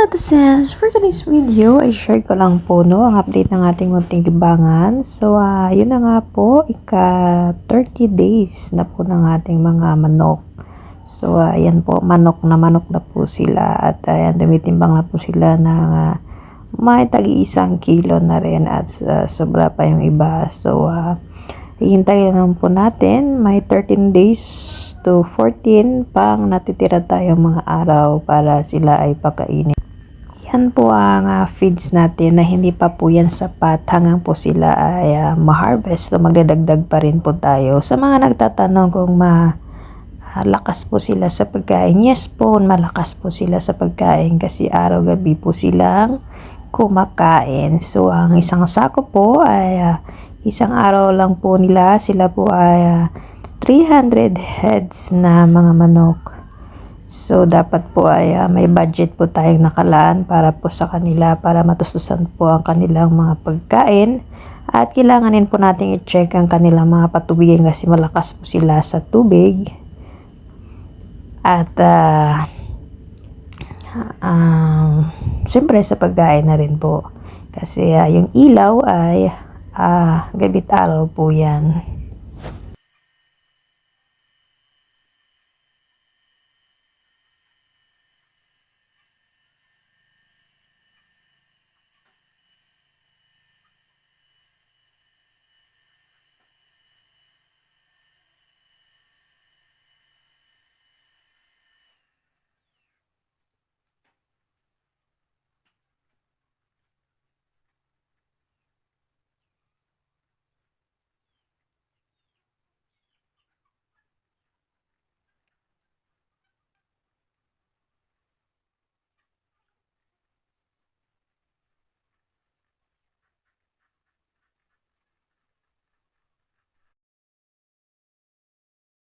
netizens! For today's video, ay share ko lang po ang update ng ating munting libangan. So, yun na nga po, ika 30 days na po ng ating mga manok. So, ayan po, manok na po sila. At ayan, dumitimbang na po sila ng may tagi-1 kilo na rin at sobra pa yung iba. So, hihintayin lang po natin, may 13 days to 14 pang natitira tayong mga araw para sila ay pakainin. Yan po ang feeds natin na hindi pa po yan sapat hanggang po sila ay ma-harvest. So magdadagdag pa rin po tayo. Sa mga nagtatanong kung malakas po sila sa pagkain, yes po, malakas po sila sa pagkain kasi araw-gabi po silang kumakain. So ang isang sako po ay isang araw lang po nila, sila po ay 300 heads na mga manok. So, dapat po ay may budget po tayong nakalaan para po sa kanila, para matustusan po ang kanilang mga pagkain. At kailanganin po natin i-check ang kanilang mga patubigin kasi malakas po sila sa tubig. At, siyempre sa pagkain na rin po. Kasi yung ilaw ay gabit araw po yan.